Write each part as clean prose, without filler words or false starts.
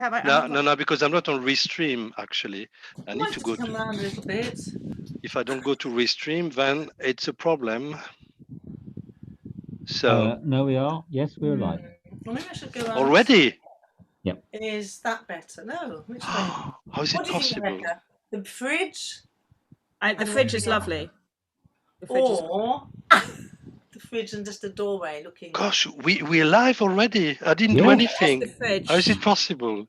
No, because I'm not on Restream, actually. I need to go come around a little bit. If I don't go to Restream, then it's a problem. So no, we are. Yes, we're live. Well, maybe I should go already. Yep. Is that better? No. Which way? How is it possible? The fridge. The fridge is lovely. Or the fridge and just a doorway looking. Gosh, we're live already. I didn't do anything. How is it possible?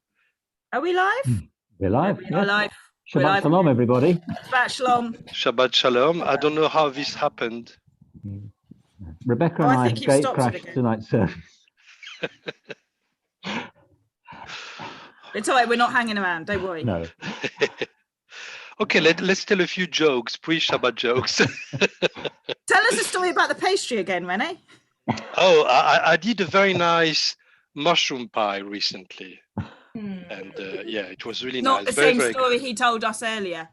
Are we live? We're live. We are live. Shabbat shalom, everybody. Shabbat shalom. Shabbat shalom. I don't know how this happened. Rebekka and I gate crashed tonight's service. It's all right. We're not hanging around. Don't worry. No. Okay, let's tell a few jokes, pre-Shabbat jokes. Tell us a story about the pastry again, Rene. Oh, I did a very nice mushroom pie recently. And yeah, it was really Not nice. the same story he told us earlier.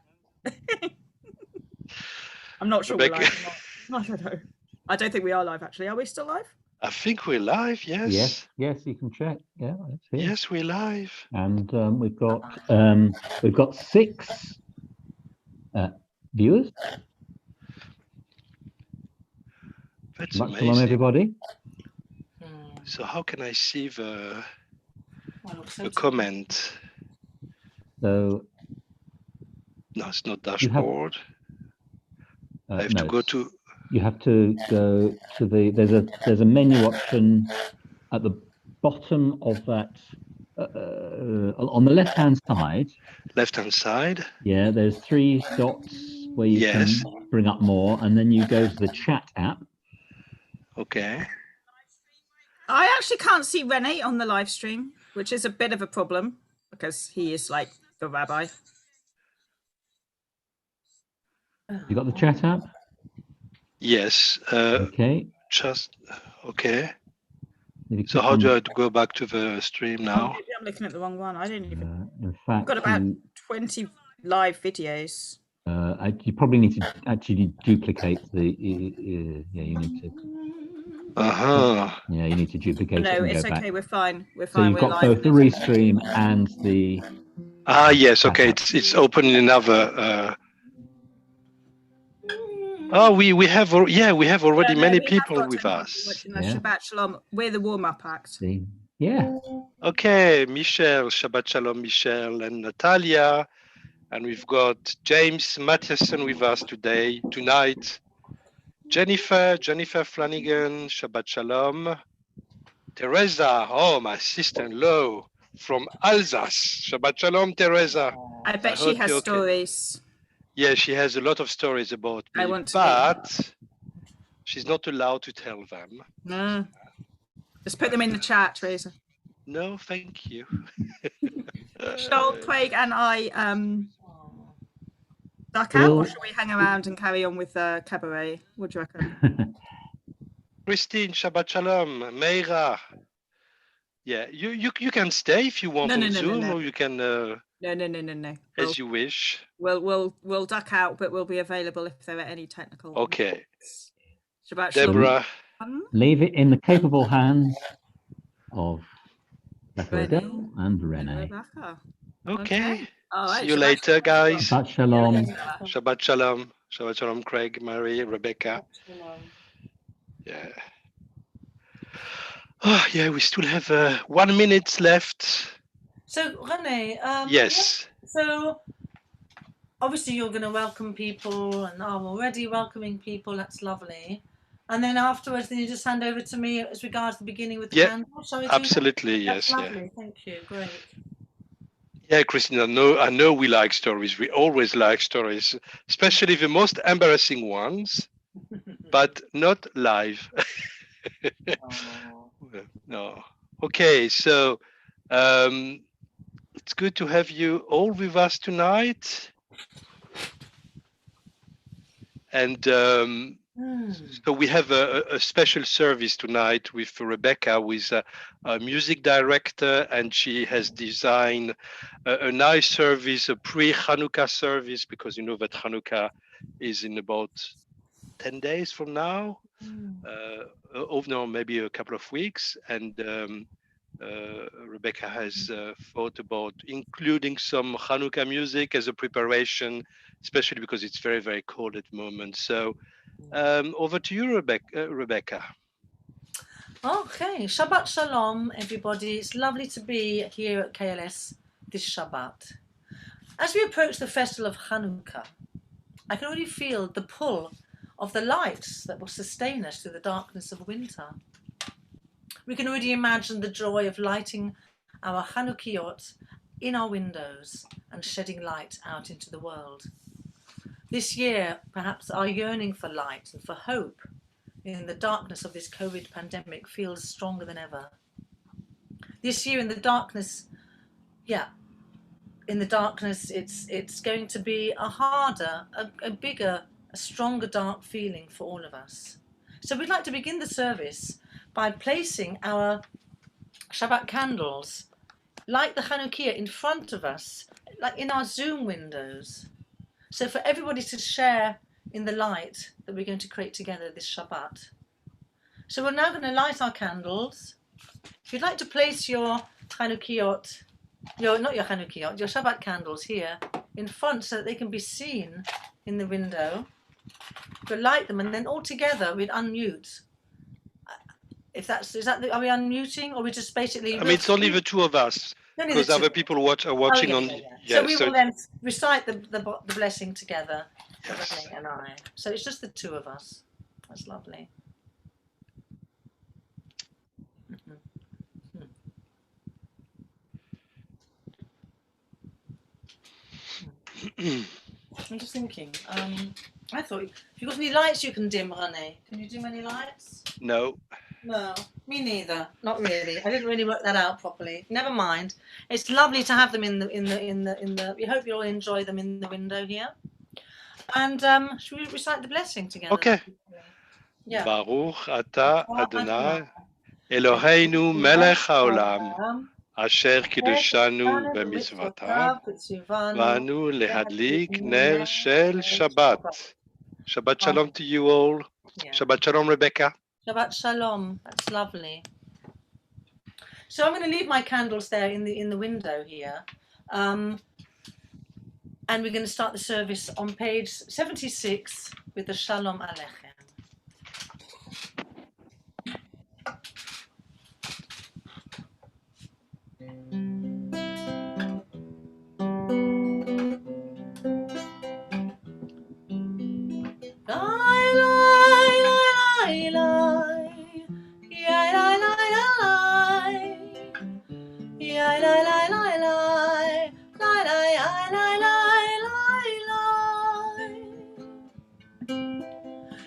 I'm not sure we're live. I don't know. I don't think we are live, actually. Are we still live? I think we're live, yes. Yes, you can check. Yeah, let's see. Yes, we're live. And we've got 6 viewers. That's Shabbat amazing. shalom, everybody. So how can I see the comment? So no, it's not dashboard. I have no, to go to. You have to go to the. There's a menu option at the bottom of that. On the left-hand side. Left-hand side. Yeah, there's 3 dots where you can bring up more, and then you go to the chat app. Okay. I actually can't see Rene on the live stream, which is a bit of a problem because he is like the rabbi. You got the chat app? Yes. Okay. Just okay. So how do I go back to the stream now? Maybe I'm looking at the wrong one. I didn't even. In fact, I've got about 20 live videos. You probably need to actually duplicate the. Yeah, you need to. Yeah, you need to duplicate. No, it it's and go okay. back. We're fine. We're So fine. you've got both the restream and the. Yes. Okay. It's open in another. Oh, we have already many people with us. Shabbat shalom. We're the warm-up act. Yeah. Okay, Michelle, Shabbat shalom, Michelle and Natalia, and we've got James Matheson with us tonight. Jennifer Flanagan, Shabbat shalom. Teresa, my sister-in-law from Alsace. Shabbat shalom, Teresa. I bet she has stories. Yeah, she has a lot of stories about me, but she's not allowed to tell them. No. Just put them in the chat, Teresa. No, thank you. Shall Craig and I duck out, or should we hang around and carry on with cabaret? What do you reckon? Christine, Shabbat Shalom, Meira. Yeah, you can stay if you want on Zoom, or you can. No. As you wish. We'll duck out, but we'll be available if there are any technical. Okay. Shabbat Deborah. Leave it in the capable hands of Rebekka Weddell and Rene. Okay. Right, see you later, guys. Shabbat shalom. Shabbat shalom. Shabbat shalom, Craig, Mary, Rebekka. Yeah. Oh, yeah, we still have 1 minute left. So, Rene, yes. So, obviously, you're going to welcome people, and I'm already welcoming people. That's lovely. And then afterwards, then you just hand over to me as regards the beginning with the candle. Shall we do absolutely, that? yes. That's lovely. Thank you. Great. Yeah, Christine, I know we like stories. We always like stories, especially the most embarrassing ones, but not live. No. Okay, so it's good to have you all with us tonight. And so we have a special service tonight with Rebekka, who is a music director, and she has designed a nice service, a pre-Hanukkah service, because you know that Hanukkah is in about 10 days from now. No, maybe a couple of weeks, and Rebekka has thought about including some Hanukkah music as a preparation, especially because it's very, very cold at the moment. So over to you, Rebekka. Okay, Shabbat Shalom, everybody. It's lovely to be here at KLS this Shabbat. As we approach the festival of Hanukkah, I can already feel the pull of the lights that will sustain us through the darkness of winter. We can already imagine the joy of lighting our Chanukiot in our windows and shedding light out into the world. This year, perhaps our yearning for light and for hope in the darkness of this COVID pandemic feels stronger than ever. This year in the darkness, it's going to be a harder, a bigger, a stronger dark feeling for all of us. So we'd like to begin the service by placing our Shabbat candles, like the Chanukiah, in front of us, like in our Zoom windows. So for everybody to share in the light that we're going to create together this Shabbat. So we're now going to light our candles. If you'd like to place your Chanukiot, your Shabbat candles here in front so that they can be seen in the window, we'll light them and then all together we'd unmute. Are we unmuting or we just basically? I mean, it's only the two of us because other people are watching on. So we will then recite the blessing together, Rene and I. So it's just the two of us. That's lovely. I'm just thinking. I thought if you've got any lights you can dim, Rene. Can you dim any lights? No. No, me neither. Not really. I didn't really work that out properly. Never mind. It's lovely to have them in the. We hope you'll enjoy them in the window here. And should we recite the blessing together? Okay. Yeah. Baruch atah Adonai Eloheinu melech haolam asher kiddushanu b'mitzvotav v'anu lehadlik ner shel Shabbat. Shabbat shalom to you all. Yeah. Shabbat shalom, Rebekka. Shabbat shalom. That's lovely. So I'm going to leave my candles there in the window here, and we're going to start the service on page 76 with the Shalom Aleichem.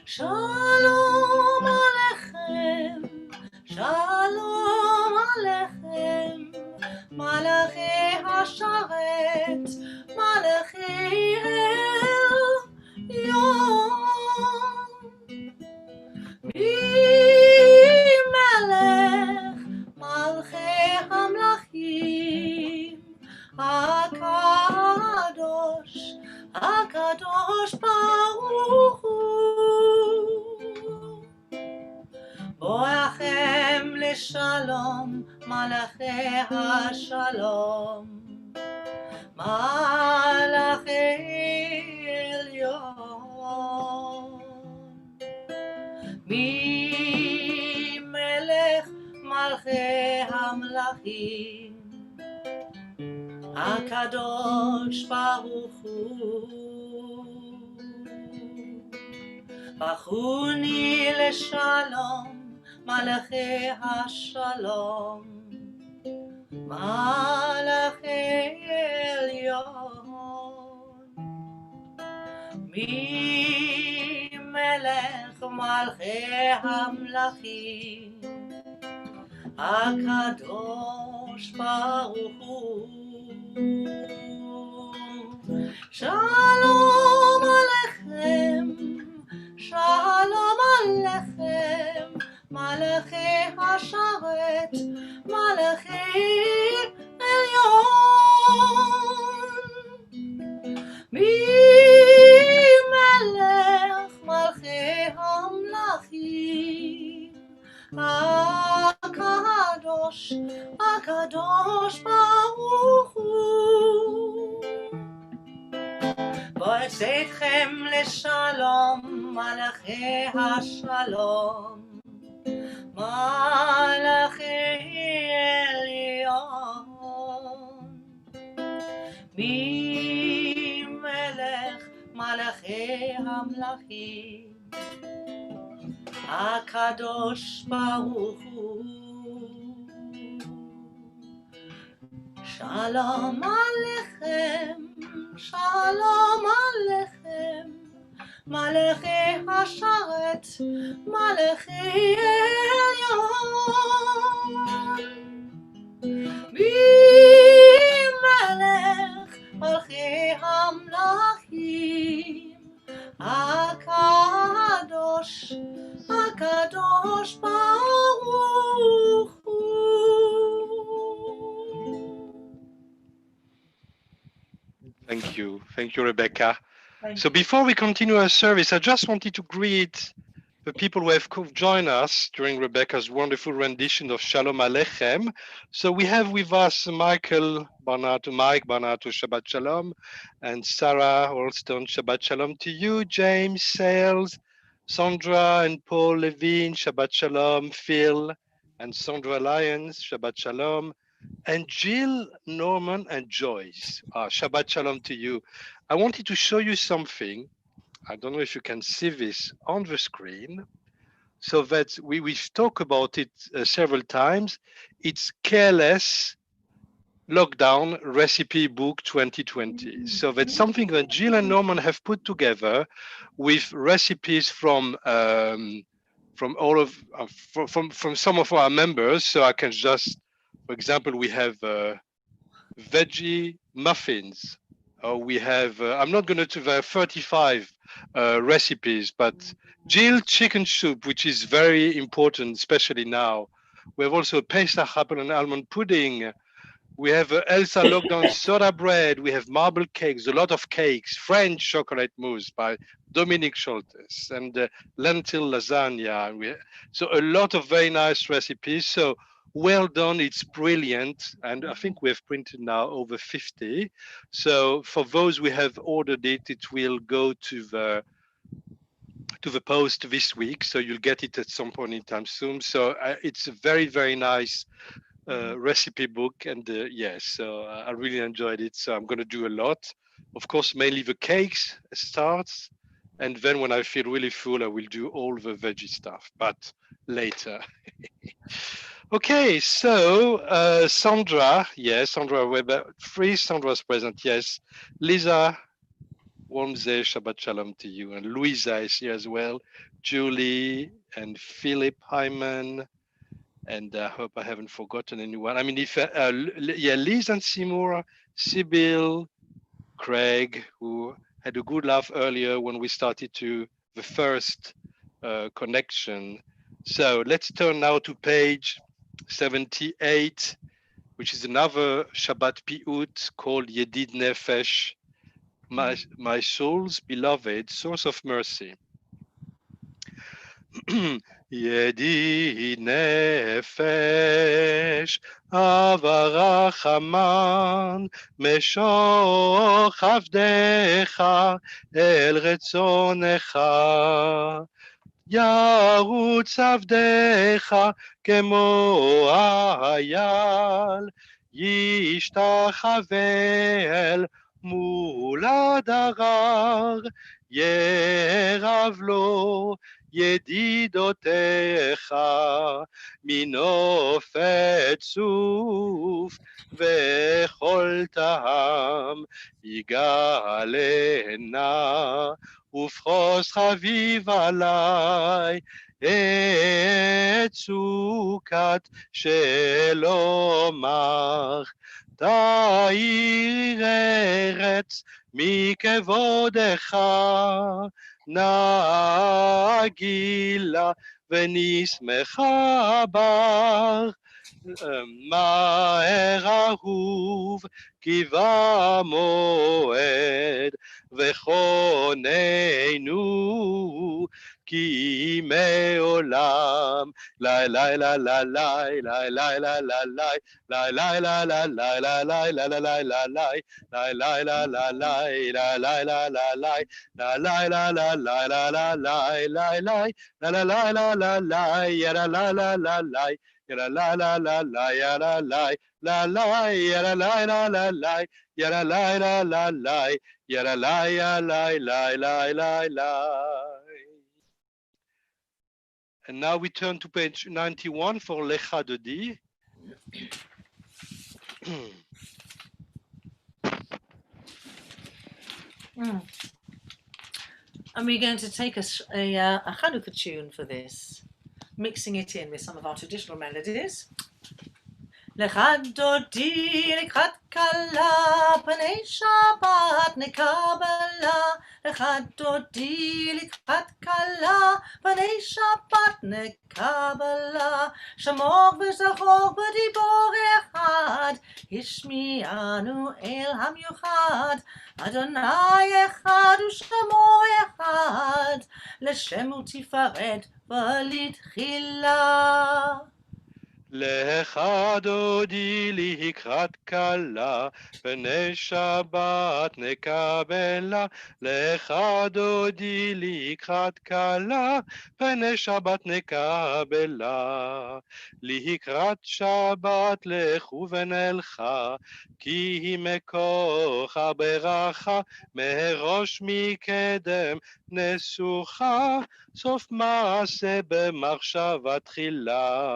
Shalom Aleichem, Shalom Aleichem, Malachi Hasharet, Malachi Elyon, Melech Malchi Hamlachim, Akadosh Baruch Hu. Boachem leshalom, malachi hashalom, malachi elyon. Mi melech malchi hamlachim, Akadosh Baruch Hu. Bachuni leshalom, Malachi Hashalom, Malachi Elyon, Mi Melech Malchi Hamlachim, Akadosh Baruch Hu. Shalom Aleichem, Shalom Aleichem, Malachi Hasharet, Malachi Elyon, Mi Melech Malchi Hamlachim, Akadosh בצאתכם לשלום, מלאכי השלום, מלאכי עליון. מי מלך מלאכי המלכים, הקדוש ברוך הוא. שלום עליכם, שלום עליכם, מלאכי השרת, מלאכי עליון. מי מלך מלכי המלכים, הקדוש, הקדוש ברוך הוא. Thank you, Rebekka. So before we continue our service, I just wanted to greet the people who have joined us during Rebekka's wonderful rendition of Shalom Aleichem. So we have with us Mike Barnato, Shabbat Shalom, and Sarah Olston, Shabbat Shalom to you, James Sales, Sandra and Paul Levine, Shabbat Shalom, Phil and Sandra Lyons, Shabbat Shalom, and Jill, Norman, and Joyce. Shabbat Shalom to you. I wanted to show you something. I don't know if you can see this on the screen. So that we've talked about it several times. It's Careless Lockdown Recipe Book 2020. So that's something that Jill and Norman have put together with recipes from all of from some of our members. So I can just, for example, we have veggie muffins. We have, I'm not going to do 35 recipes, but Jill chicken soup, which is very important, especially now. We have also Pesach apple and almond pudding. We have Elsa lockdown soda bread. We have marble cakes, a lot of cakes, French chocolate mousse by Dominique Scholtes, and lentil lasagna. So a lot of very nice recipes. So well done, it's brilliant. And I think we have printed now over 50. So for those who have ordered it, it will go to the post this week. So you'll get it at some point in time soon. So it's a very, very nice recipe book. And yes, so I really enjoyed it. So I'm going to do a lot. Of course, mainly the cakes starts. And then when I feel really full, I will do all the veggie stuff, but later. Okay, so Sandra, yes, Sandra Weber, 3 Sandra's present, yes. Lisa Wormse, Shabbat Shalom to you. And Louisa is here as well. Julie and Philip Hyman. And I hope I haven't forgotten anyone. I mean, if, Liz and Seymour, Sibyl, Craig, who had a good laugh earlier when we started the first connection. So let's turn now to page 78, which is another Shabbat Pi'ut called Yedid Nefesh, my soul's beloved, source of mercy. Yedid Nefesh, Avarachaman, Meshoch Avdecha, El Retzonecha. ירוץ עבדיך כמו האייל, ישתחווה אל מול הדרר, ירב לו ידידותיך, מנופת צוף וכל טעם יגאלנה. ופרוס חביב עליי את סוכת שלומך, תאיר ארץ מכבודך, נגילה ונשמחה בך. מהר אהוב כי במועד, וכוננו כי מעולם. לי לי לי לי לי לי לי לי לי לי לי לי לי לי לי לי לי And now we turn to page 91 for lechadodi. And we're going to take a Chanukah tune for this, mixing it in with some of our traditional melodies. lechadodi לקראת כלה, פני שבת נקבלה. lechadodi לקראת כלה, פני שבת נקבלה. שמור וזכור בדיבור אחד, השמיענו אל המיוחד. אדוני אחד ושמו אחד, לשם ותפארת ולתחילה. lechadodi לקראת כלה, פני שבת נקבלה. lechadodi לקראת כלה, פני שבת נקבלה. לקראת שבת לכו ונלכה, כי היא מכוחה ברכה, מראש מקדם נסוכה, סוף מעשה במחשבה תחילה.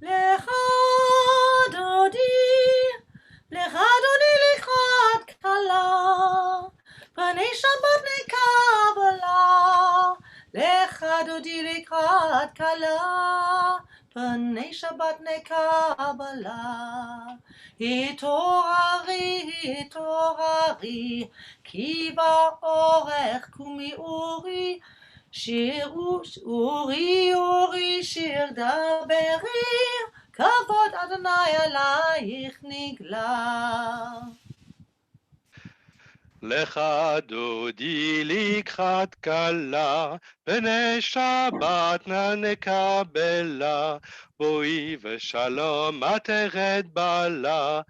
lechadodi לקראת כלה, פני שבת נקבלה. lechadodi לקראת כלה, פני שבת נקבלה. התעוררי, התעוררי, כי באורך קומי אורי. שיר אורי, אורי, שיר דברי, כבוד אדוני עלייך נגלה. lechadodi לקראת כלה, פני שבת נקבלה. בואי ושלום את תרד בעלה,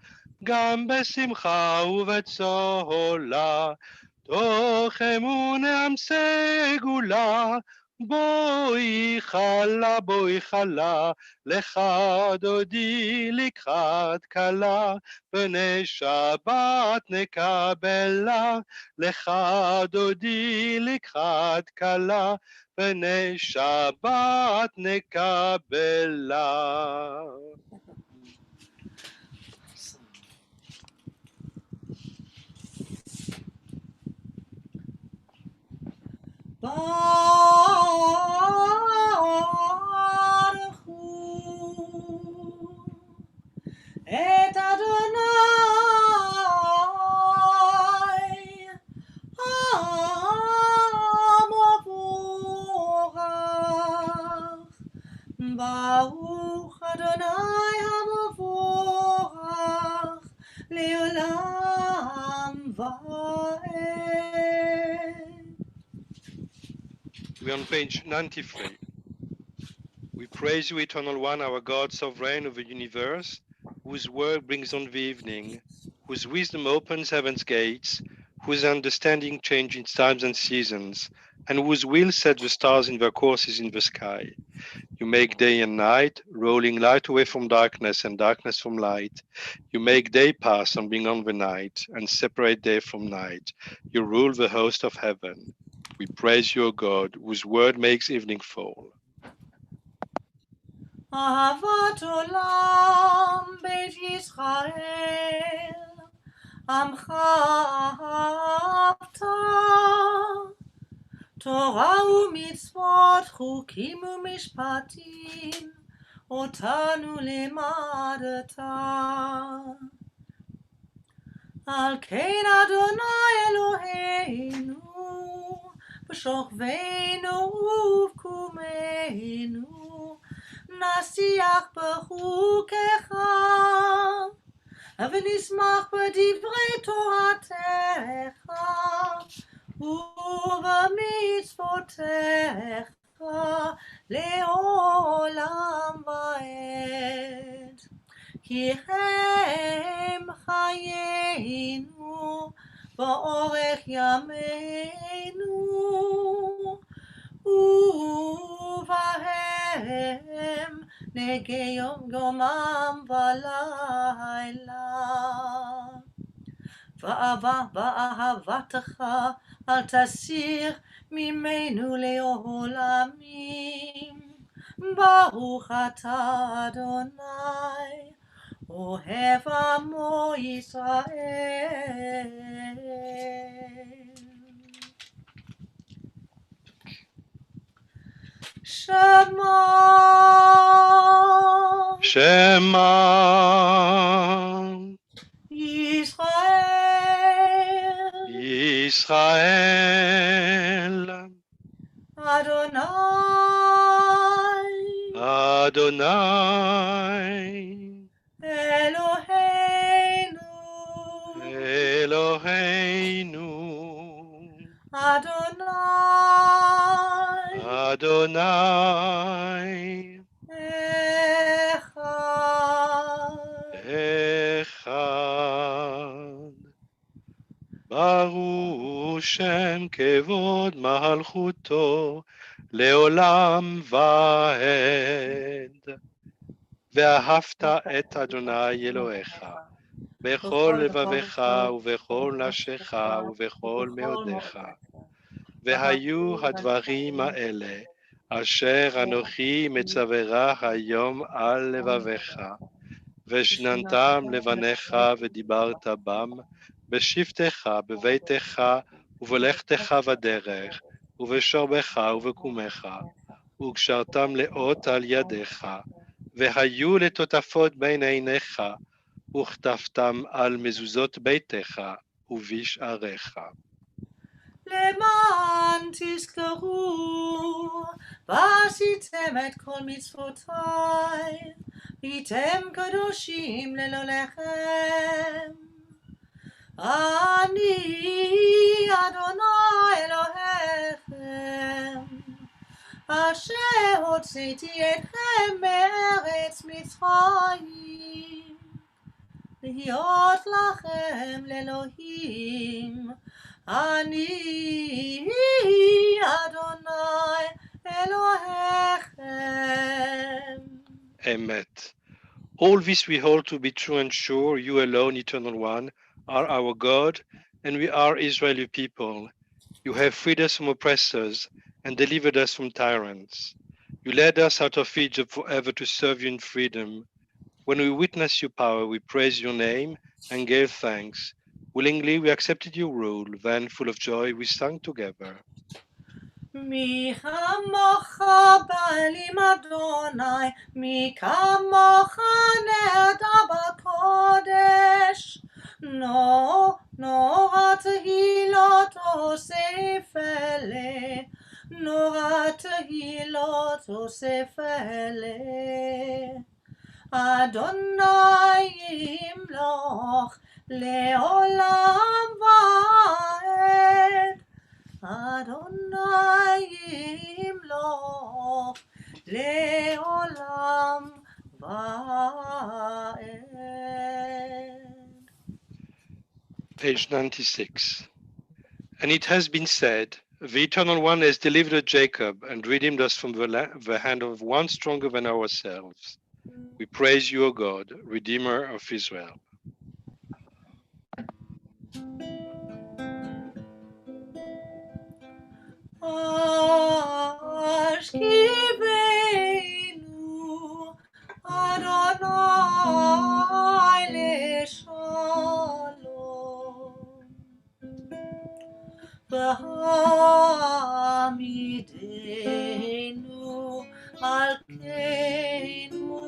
גם בשמחה ובצהולה. תוך אמון עם סגולה, בואי חלה, בואי חלה. lechadodi לקראת כלה, פני שבת נקבלה. lechadodi לקראת כלה, פני שבת נקבלה. ברכו את אדוני המבורך. ברוך אדוני המבורך לעולם ועד. We're on page 93. We praise you, Eternal One, our God, sovereign of the universe, whose word brings on the evening, whose wisdom opens heaven's gates, whose understanding changes times and seasons, and whose will sets the stars in their courses in the sky. You make day and night, rolling light away from darkness and darkness from light. You make day pass on beyond the night, and separate day from night. You rule the host of heaven. We praise your God, whose word makes evening fall. אהבת עולם בית ישראל, עמך אהבת. תורה ומצוות, חוקים ומשפטים, אותנו לימדת. על כן אדוני אלוהינו, בשוכבנו ובקומנו, נשיח בחוקיך, ונשמח בדברי תורתך, ובמצוותיך לעולם ועד. כי הם חיינו באורך ימינו, ובהם נגי יומם ולילה. ואהבתך אל תסיר ממנו לעולמים. ברוך אתה אדוני, אוהב עמו ישראל. שמע ישראל, אדוני אלוהינו, אדוני אחד. ברוך שם כבוד מלכותו לעולם ועד. ואהבת את אדוני אלוהיך בכל לבבך ובכל נפשך ובכל מאודיך. והיו הדברים האלה אשר אנוכי מצווך היום על לבביך, ושננתם לבניך ודיברת בם בשבתך בביתך ובלכתך בדרך ובשוכבך ובקומך, וקשרתם לאות על ידיך, והיו לטוטפות בין עיניך, וכתבתם על מזוזות ביתך ובשעריך. למען תזכרו ועשיתם את כל מצוותיי, והייתם קדושים לאלוהיכם. אני אדוני אלוהיכם, אשר הוצאתי אתכם מארץ מצרים, להיות לכם לאלוהים. אני אדוני אלוהיכם. Emet. All this we hold to be true and sure. You alone, Eternal One, are our God, and we are Israeli people. You have freed us from oppressors and delivered us from tyrants. You led us out of Egypt forever to serve you in freedom. When we witnessed your power, we praised your name and gave thanks. Willingly we accepted your rule, then full of joy we sang together. מי כמוך בעלים אדוני, מי כמוך נהדר בקודש. נורא תהילות אוסף אלה, נורא תהילות אוסף אלה. אדוני ימלוך לעולם ועד. אדוני ימלוך לעולם ועד. Page 96. And it has been said, the Eternal One has delivered Jacob and redeemed us from the hand of one stronger than ourselves. We praise you, O God, Redeemer of Israel. השכיבנו אדוני לשלום, והעמידנו מלכנו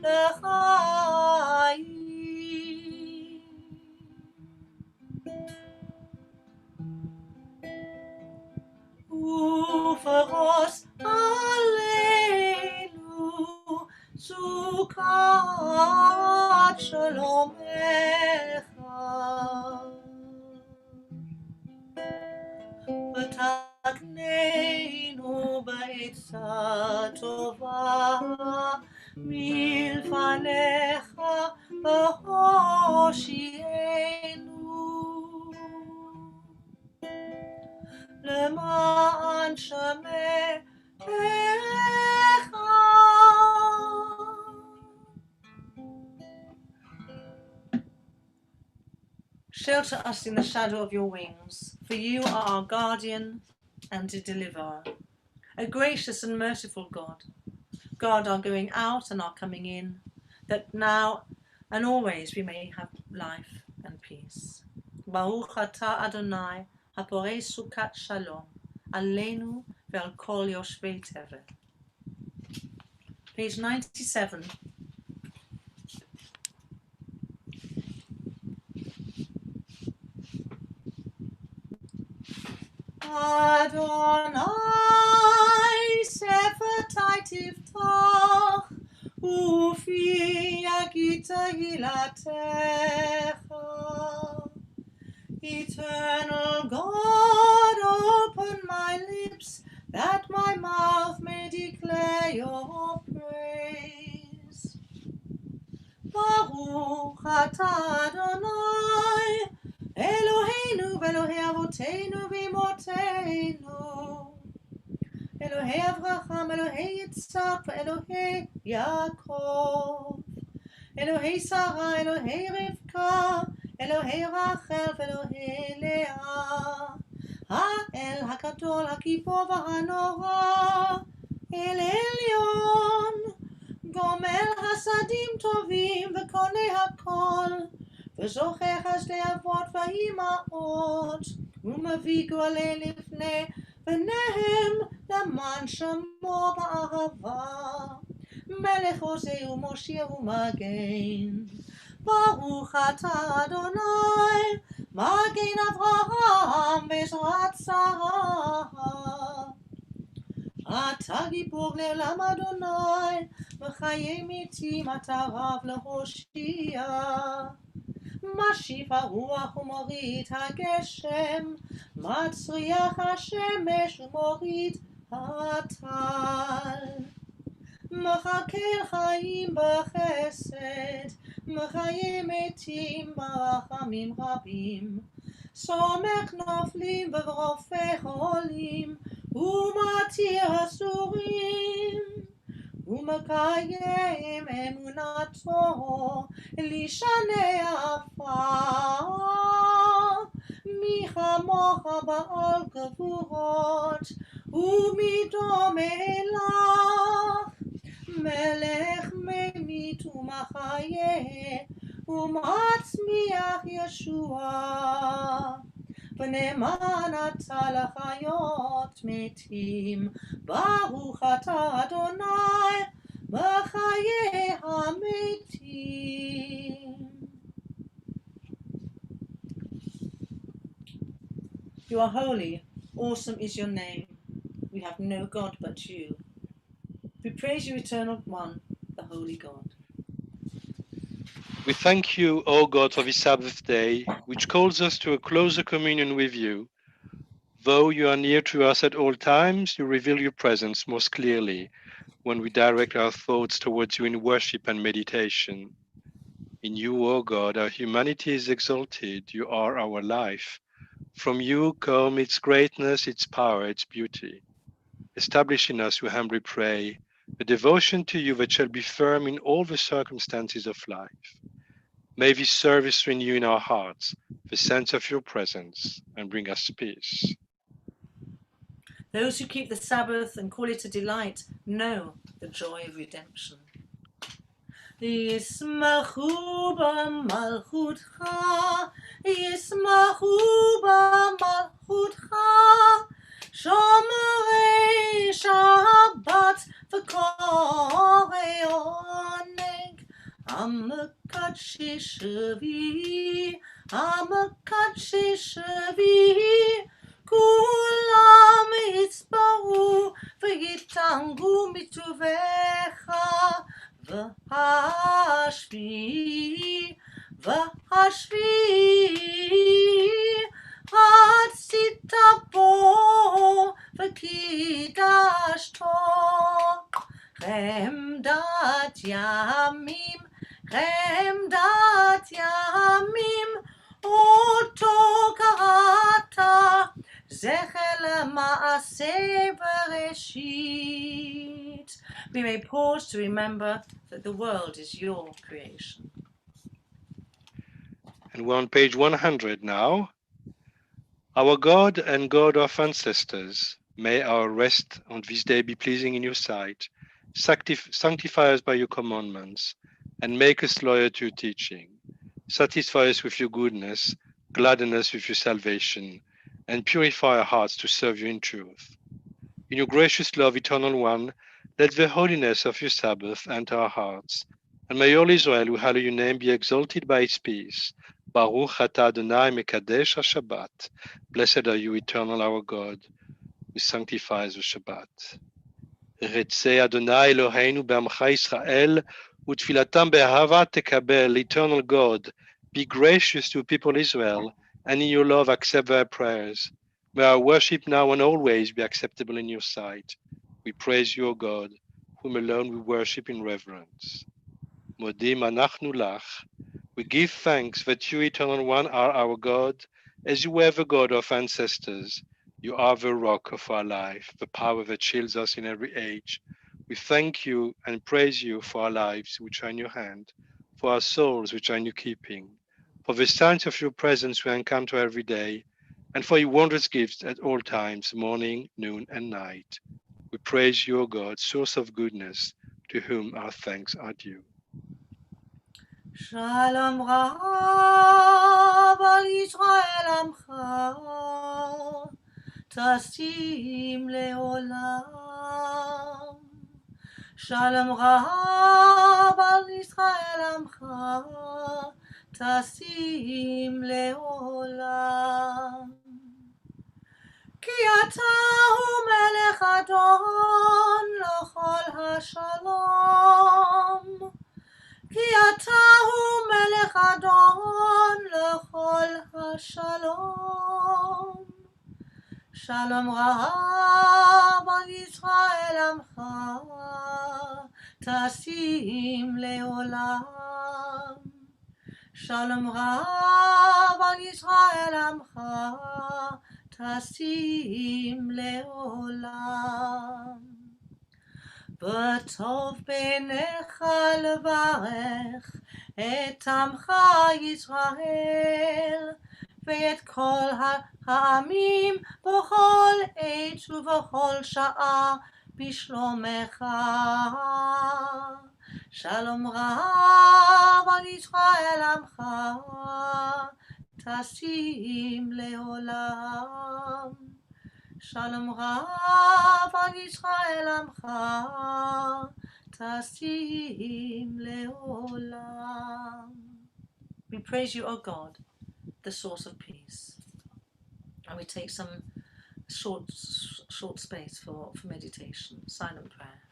לחיים. ופרוס עלינו סוכת שלומך, למען שמך. Shelter us in the shadow of your wings, for you are our guardian and deliverer, a gracious and merciful God. Guard our going out and our coming in, that now and always we may have life and peace. Baruch atah Adonai, haporei sukat shalom, aleinu ve'al kol yoshvei tevel. Page 97. Adonai sefer tiftach ufi yagita hilatecha. Eternal God, open my lips that my mouth may declare your praise. Baruch atah Adonai Eloheinu ve'Elohei avoteinu v'imotenu, Elohei Avraham, Elohei Yitzhak, ve'Elohei Yaakov, Elohei Sarah, Elohei Rivka, Elohei Rachel, ve'Elohei Leah, Ha'el HaGadol, HaGibor v'Hanora, El Elyon, Gomel Hasadim Tovim v'Konei HaKol, וזוכר חסדי אבות ואימהות, ומביא גואלי לפני בניהם למען שמו באהבה. מלך עוזר ומושיע ומגן, ברוך אתה אדוני, מגן אברהם בעזרת שרה. אתה גיבור לעולם אדוני, וחיי מתים אתה רב להושיע. משיב הרוח ומוריד הגשם, מצריח השמש ומוריד הטל. מחכה חיים בחסד, מחיי מתים ברחמים רבים. סומך נופלים ורופא חולים, ומתיר אסורים. ומקיים אמונתו לשנה עפר. מי כמוך בעל גבורות ומי דומה לך, מלך ממית ומחיה ומצמיח ישועה. ונאמן אתה לחיות מתים, ברוך אתה אדוני בחיי המתים. You are holy, awesome is your name. We have no God but you. We praise you, Eternal One, the Holy God. We thank you, O God, for this Sabbath day, which calls us to a closer communion with you. Though you are near to us at all times, you reveal your presence most clearly when we direct our thoughts towards you in worship and meditation. In you, O God, our humanity is exalted. You are our life. From you come its greatness, its power, its beauty. Establish in us, we humbly pray, a devotion to you that shall be firm in all the circumstances of life. May this service renew in our hearts the sense of your presence and bring us peace. Those who keep the Sabbath and call it a delight know the joy of redemption. Yismachu b'malchutcha, Yismachu b'malchutcha, Shomerei Shabbat v'korei oneg, Hamekadshei shvi, Hamekadshei shvi, Kulam yitzbaru v'yitangu mituvecha, V'hashvi, Hatzita bo v'kidashto, Chemdat yamim, Oto karata, Zechel Vayetzei Bereshit. We may pause to remember that the world is your creation. And we're on page 100 now. Our God and God of ancestors, may our rest on this day be pleasing in your sight. Sanctify us by your commandments, and make us loyal to your teaching. Satisfy us with your goodness, gladden us with your salvation, and purify our hearts to serve you in truth. In your gracious love, eternal one, let the holiness of your Sabbath enter our hearts, and may all Israel who hallow your name be exalted by its peace. Baruch atah Adonai mekadesh ha-Shabbat. Blessed are you, eternal our God, who sanctifies the Shabbat. Vayetzei Adonai Eloheinu be'amcha Yisrael, u'tfilatam be'ahava tekabel. Eternal God, be gracious to people Israel, and in your love accept their prayers. May our worship now and always be acceptable in your sight. We praise you, O God, whom alone we worship in reverence. Modim anachnu lach. We give thanks that you, Eternal One, are our God, as you were the God of ancestors. You are the rock of our life, the power that shields us in every age. We thank you and praise you for our lives, which are in your hand, for our souls, which are in your keeping, for the signs of your presence we encounter every day, and for your wondrous gifts at all times, morning, noon, and night. We praise you, O God, source of goodness, to whom our thanks are due. Shalom Rav al Yisrael Amcha, Tasim Leolam. Shalom Rav al Yisrael Amcha, Tasim Leolam. Ki ata hu melech adon l'chol hashalom. Ki ata hu melech adon l'chol hashalom. Shalom Rav al Yisrael Amcha, Tasim Leolam. Shalom Rav al Yisrael Amcha, Tasim Leolam. B'tov b'necha levarech et amcha Yisrael ואת כל העמים בכל עת ובכל שעה בשלומך. שלום רב על ישראל עמך, תשים לעולם. שלום רב על ישראל עמך, תשים לעולם. We praise you, O God, the source of peace. And we take some short space for meditation, silent prayer.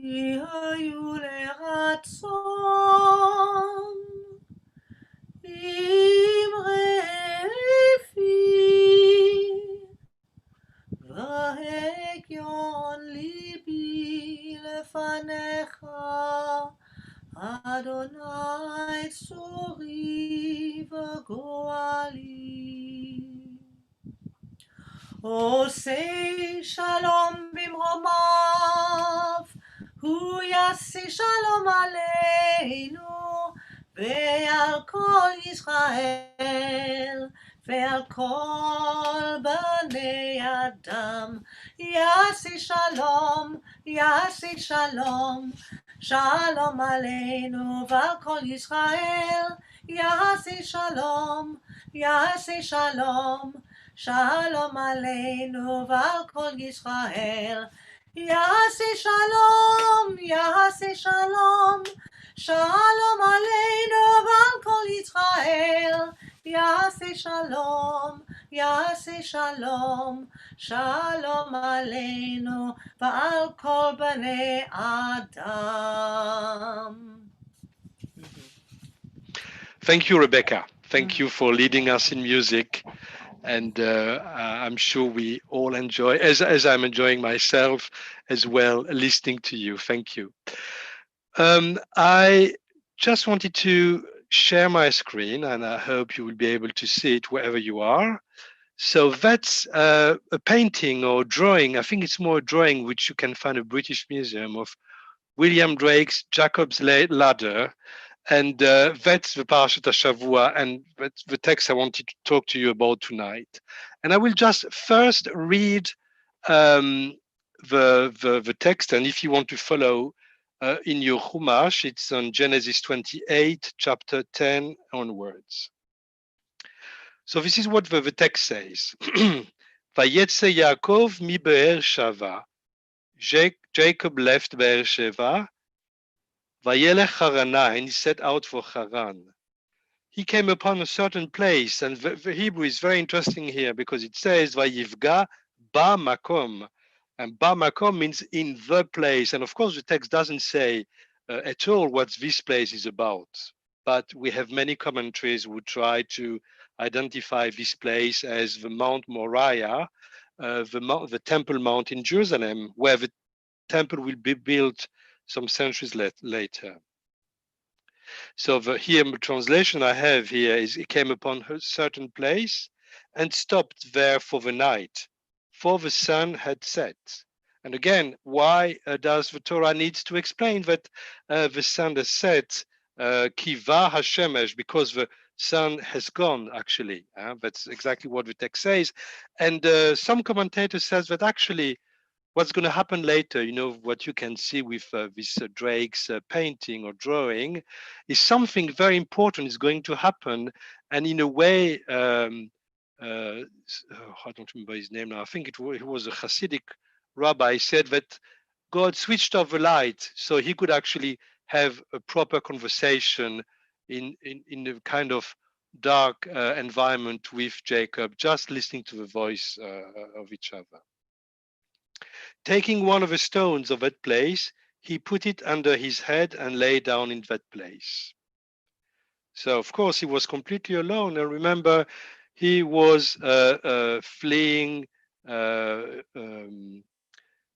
יהיו לרצון אמרי פי והגיון ליבי לפניך אדוני צורי וגואלי עושה שלום במרומיו, הוא יעשה שלום עלינו ועל כל ישראל ועל כל בני אדם. יעשה שלום, יעשה שלום, שלום עלינו ועל כל ישראל. יעשה שלום, יעשה שלום, שלום עלינו ועל כל ישראל. יעשה שלום, יעשה שלום, שלום עלינו ועל כל ישראל. יעשה שלום, יעשה shalom, shalom aleinu, va'al kol bnei Adam. Thank you, Rebekka. Thank you for leading us in music. And I'm sure we all enjoy, as I'm enjoying myself as well, listening to you. Thank you. I just wanted to share my screen, and I hope you will be able to see it wherever you are. So that's a painting or drawing. I think it's more a drawing, which you can find at British Museum, of William Drake's Jacob's Ladder. And that's the Parashat Shavua, and that's the text I wanted to talk to you about tonight. And I will just first read the text, and if you want to follow in your Chumash, it's on Genesis 28, chapter 10 onwards. So this is what the text says. Vayetzei Yaakov mi Be'er Shava. Jacob left Be'er Sheva. Vayelech Harana, and he set out for Haran. He came upon a certain place, and the Hebrew is very interesting here because it says Vayivga ba makom, and ba makom means in the place. And of course, the text doesn't say at all what this place is about. But we have many commentaries who try to identify this place as the Mount Moriah, the Temple Mount in Jerusalem, where the temple will be built some centuries later. So the translation I have here is, he came upon a certain place and stopped there for the night, for the sun had set. And again, why does the Torah needs to explain that the sun has set? Kiva hashemesh, because the sun has gone, actually. That's exactly what the text says. And some commentators says that actually what's going to happen later, what you can see with this Drake's painting or drawing, is something very important is going to happen. And in a way, I don't remember his name now. I think he was a Hasidic rabbi, said that God switched off the light so he could actually have a proper conversation in a kind of dark environment with Jacob, just listening to the voice of each other. Taking one of the stones of that place, he put it under his head and lay down in that place. So, of course, he was completely alone. And remember, he was fleeing. No,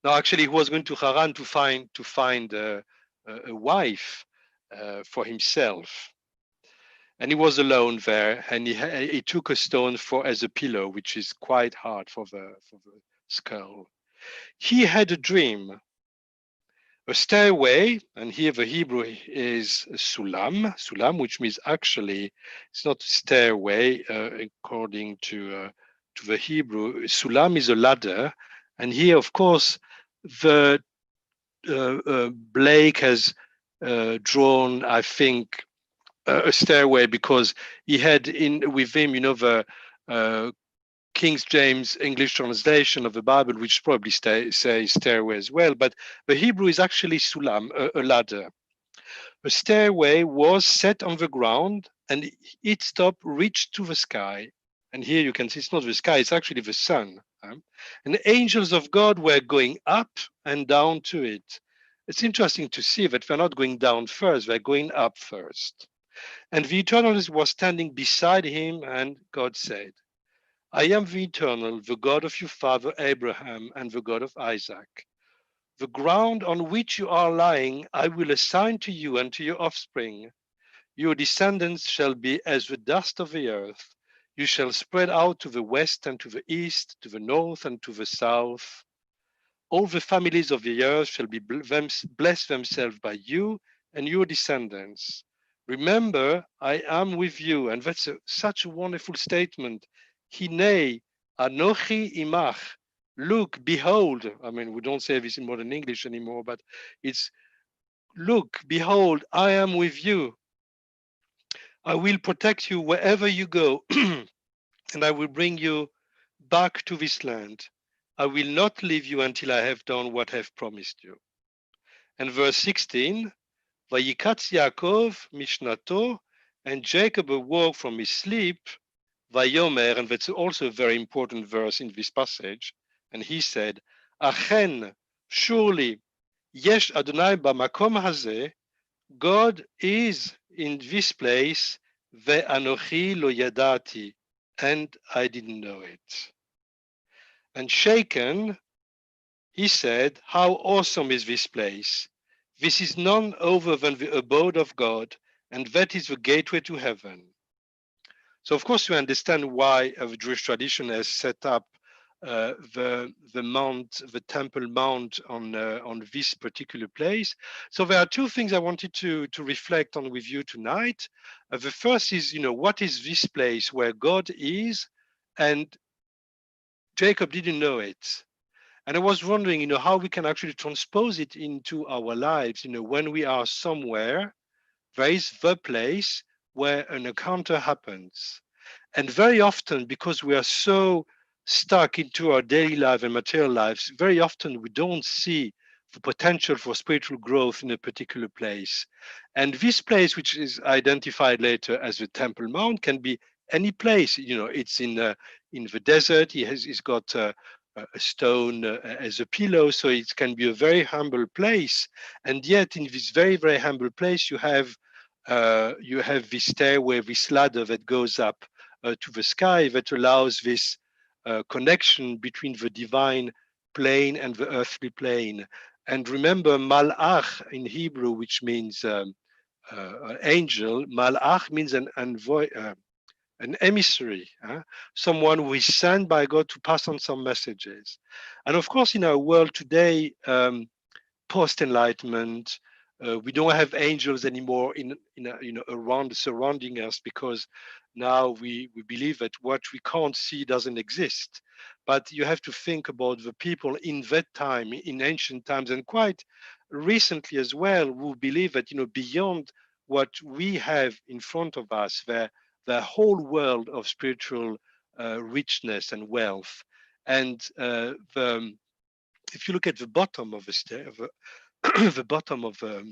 actually, he was going to Haran to find a wife for himself. And he was alone there, and he took a stone as a pillow, which is quite hard for the skull. He had a dream, a stairway, and here the Hebrew is sulam, which means actually it's not a stairway according to the Hebrew. Sulam is a ladder, and here, of course, the Blake has drawn, I think, a stairway because he had with him, the King James English translation of the Bible, which probably says stairway as well, but the Hebrew is actually sulam, a ladder. The stairway was set on the ground, and its top reached to the sky. And here you can see it's not the sky, it's actually the sun. And the angels of God were going up and down to it. It's interesting to see that they're not going down first, they're going up first. And the Eternalist was standing beside him, and God said, I am the Eternal, the God of your father Abraham and the God of Isaac. The ground on which you are lying, I will assign to you and to your offspring. Your descendants shall be as the dust of the earth. You shall spread out to the west and to the east, to the north and to the south. All the families of the earth shall be bless themselves by you and your descendants. Remember, I am with you. And that's such a wonderful statement. Hinei, Anochi imach. Look, behold. I mean, we don't say this in modern English anymore, but it's look, behold, I am with you. I will protect you wherever you go, and I will bring you back to this land. I will not leave you until I have done what I have promised you. And verse 16, Vayikatz Yaakov Mishnato, and Jacob awoke from his sleep, Vayomer, and that's also a very important verse in this passage. And he said, Achen, surely, Yesh Adonai b'makom hazeh, God is in this place, ve'anochi lo yadati, and I didn't know it. And shaken, he said, how awesome is this place? This is none other than the abode of God, and that is the gateway to heaven. So, of course, you understand why the Jewish tradition has set up the mount, the Temple Mount on this particular place. So there are two things I wanted to reflect on with you tonight. The first is, what is this place where God is, and Jacob didn't know it. And I was wondering, how we can actually transpose it into our lives. When we are somewhere, there is the place where an encounter happens. And very often, because we are so stuck into our daily life and material lives, very often we don't see the potential for spiritual growth in a particular place. And this place, which is identified later as the Temple Mount, can be any place. It's in the desert. He's got a stone as a pillow, so it can be a very humble place. And yet, in this very, very humble place, you have this stairway, this ladder that goes up to the sky, that allows this connection between the divine plane and the earthly plane. And remember, malach in Hebrew, which means angel, malach means an envoy, an emissary, someone who is sent by God to pass on some messages. And of course, in our world today, post-enlightenment, we don't have angels anymore around surrounding us, because now we believe that what we can't see doesn't exist. But you have to think about the people in that time, in ancient times, and quite recently as well, who believe that beyond what we have in front of us, the whole world of spiritual richness and wealth. And if you look at the bottom of the stair, the bottom of a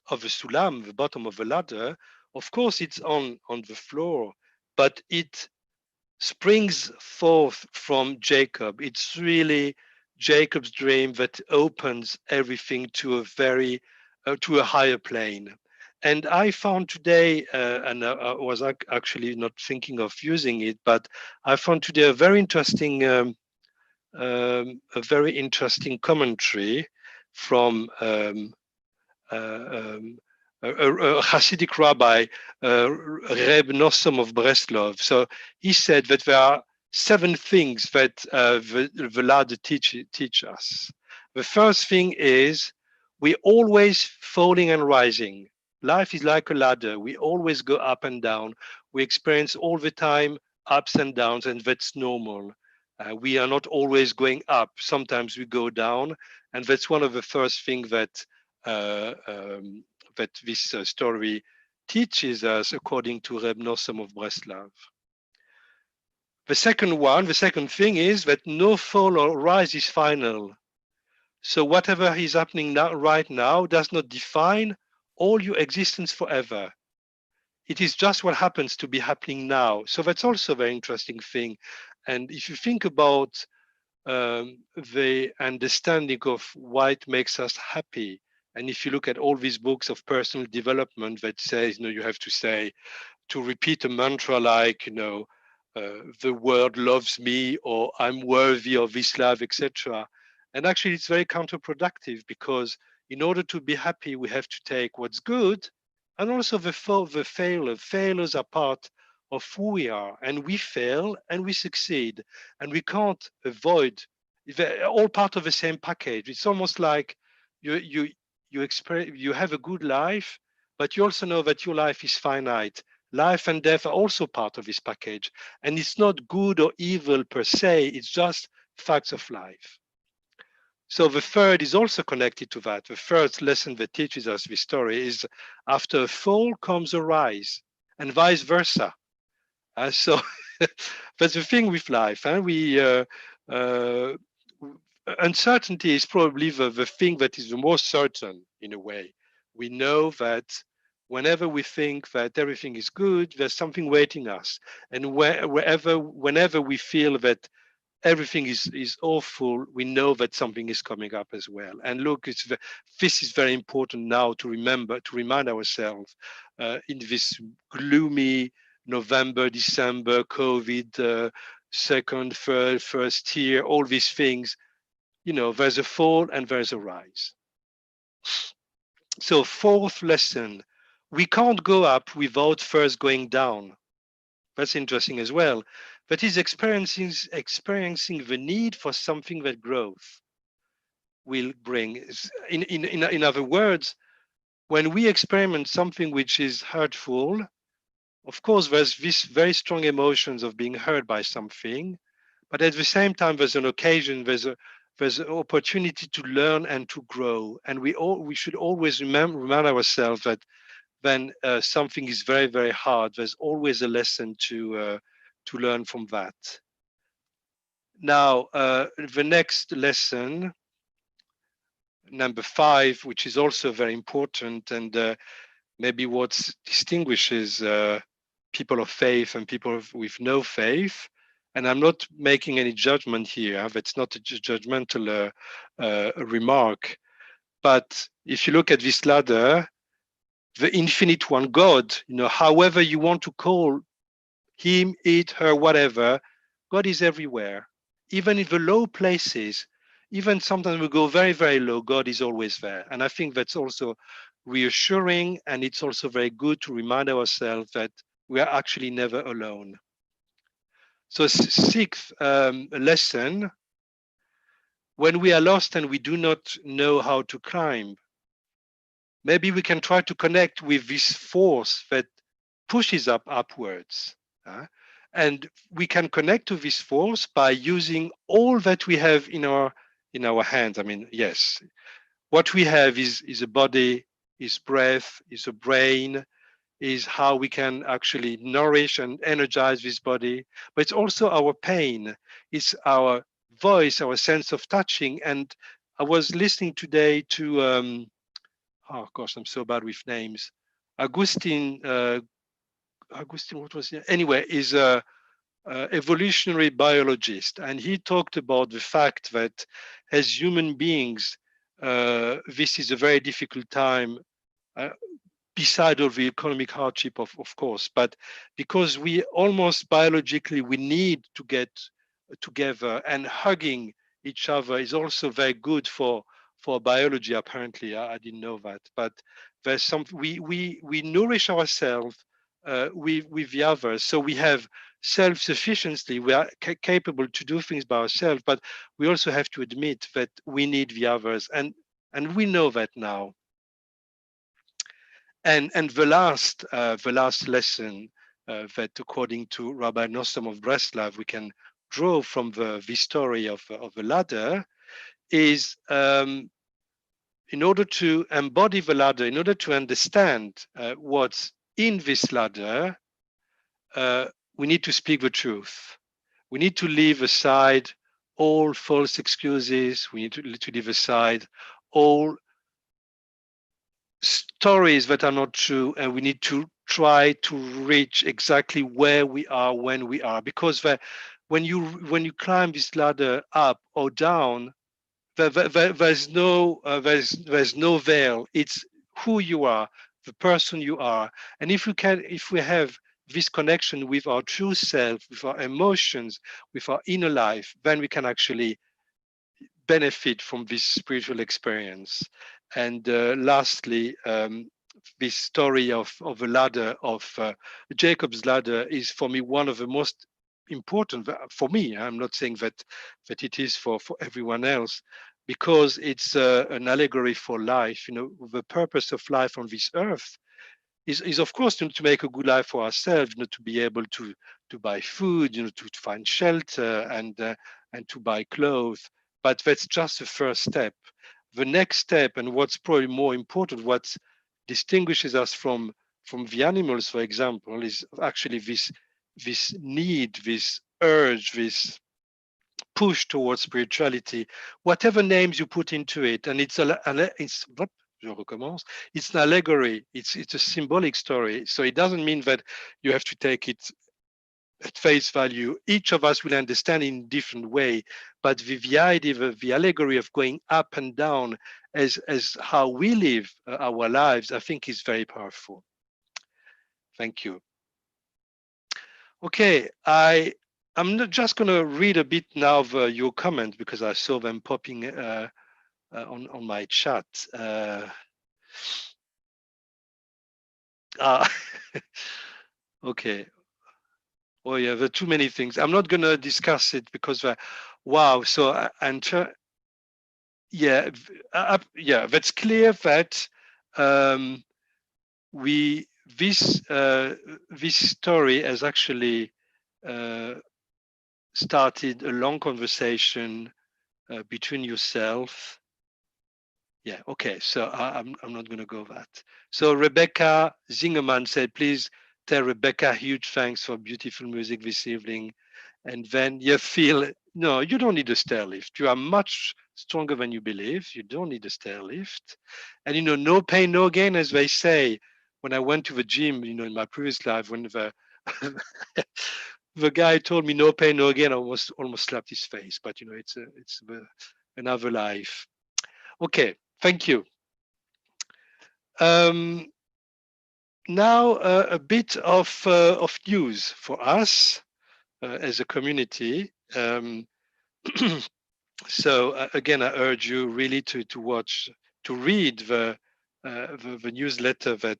sulam, the bottom of a ladder, of course it's on the floor, but it springs forth from Jacob. It's really Jacob's dream that opens everything to a higher plane. And I found today, and I was actually not thinking of using it, but I found today a very interesting commentary from a Hasidic rabbi, Reb Nosson of Breslov. So he said that there are 7 things that the ladder teach us. The first thing is we always falling and rising. Life is like a ladder. We always go up and down. We experience all the time ups and downs, and that's normal. We are not always going up. Sometimes we go down, and that's one of the first things that this story teaches us, according to Reb Nosson of Breslov. The second thing is that no fall or rise is final. So whatever is happening right now does not define all your existence forever. It is just what happens to be happening now. So that's also a very interesting thing. And if you think about the understanding of what makes us happy, and if you look at all these books of personal development that says, you have to repeat a mantra like, the world loves me, or I'm worthy of this love, etc. And actually, it's very counterproductive, because in order to be happy, we have to take what's good, and also the failure. Failures are part of who we are, and we fail and we succeed, and we can't avoid. They're all part of the same package. It's almost like you have a good life, but you also know that your life is finite. Life and death are also part of this package, and it's not good or evil per se. It's just facts of life. So the third is also connected to that. The first lesson that teaches us this story is, after a fall comes a rise, and vice versa. So that's the thing with life. Uncertainty is probably the thing that is the most certain, in a way. We know that Whenever we think that everything is good, there's something waiting us. And whenever we feel that everything is awful, we know that something is coming up as well. And look, this is very important now to remind ourselves in this gloomy November, December, COVID, second, third, first year, all these things, there's a fall and there's a rise. So fourth lesson, we can't go up without first going down. That's interesting as well. That is experiencing the need for something that growth will bring. In other words, when we experiment something which is hurtful, of course, there's this very strong emotions of being hurt by something, but at the same time, there's an occasion, there's an opportunity to learn and to grow. And we should always remind ourselves that when something is very, very hard, there's always a lesson to learn from that. Now, the next lesson, number 5, which is also very important, and maybe what distinguishes people of faith and people with no faith. And I'm not making any judgment here. That's not a judgmental remark. But if you look at this ladder, the infinite one, God, however you want to call him, it, her, whatever, God is everywhere. Even in the low places, even sometimes we go very, very low, God is always there. And I think that's also reassuring, and it's also very good to remind ourselves that we are actually never alone. So sixth lesson, when we are lost and we do not know how to climb, maybe we can try to connect with this force that pushes upwards. And we can connect to this force by using all that we have in our hands. I mean, yes, what we have is a body, is breath, is a brain, is how we can actually nourish and energize this body. But it's also our pain, it's our voice, our sense of touching. And I was listening today to, oh gosh, I'm so bad with names. Augustine, what was it? Anyway, is a evolutionary biologist, and he talked about the fact that as human beings, this is a very difficult time, beside of the economic hardship, of course, but because we almost biologically, we need to get together, and hugging each other is also very good for biology, apparently. I didn't know that, but there's something, we nourish ourselves with the others. So we have self-sufficiency, we are capable to do things by ourselves, but we also have to admit that we need the others, and we know that now. And the last lesson that, according to Rabbi Nosson of Breslav, we can draw from the story of the ladder is, in order to embody the ladder, in order to understand what's in this ladder, we need to speak the truth. We need to leave aside all false excuses. We need to leave aside all stories that are not true, and we need to try to reach exactly where we are when we are, because when you climb this ladder up or down, there's no veil. It's who you are, the person you are. And if we have this connection with our true self, with our emotions, with our inner life, then we can actually benefit from this spiritual experience. And lastly, this story of a ladder, of Jacob's ladder, is for me one of the most important for me. I'm not saying that it is for everyone else, because it's an allegory for life. The purpose of life on this earth is of course to make a good life for ourselves, to be able to buy food, to find shelter, and to buy clothes. But that's just the first step. The next step, and what's probably more important, what distinguishes us from the animals, for example, is actually this need, this urge, this push towards spirituality, whatever names you put into it. And it's Je recommence. It's an allegory. It's a symbolic story. So it doesn't mean that you have to take it at face value. Each of us will understand in a different way. But the idea, the allegory of going up and down as how we live our lives, I think is very powerful. Thank you. Okay, I'm not just going to read a bit now of your comments because I saw them popping on my chat. Okay. Oh yeah, there are too many things. I'm not going to discuss it because wow. So yeah, yeah, that's clear that this story has actually started a long conversation between yourself. Yeah, okay, so I'm not going to go that. So Rebecca Zingerman said, please tell Rebecca huge thanks for beautiful music this evening. And then you feel, no, you don't need a stair lift. You are much stronger than you believe. You don't need a stair lift. And, you know, no pain, no gain, as they say. When I went to the gym, you know, in my previous life, when the the guy told me no pain, no gain, I almost slapped his face. But, you know, it's another life. Okay, thank you. Now, a bit of news for us as a community. So again, I urge you really to read the newsletter that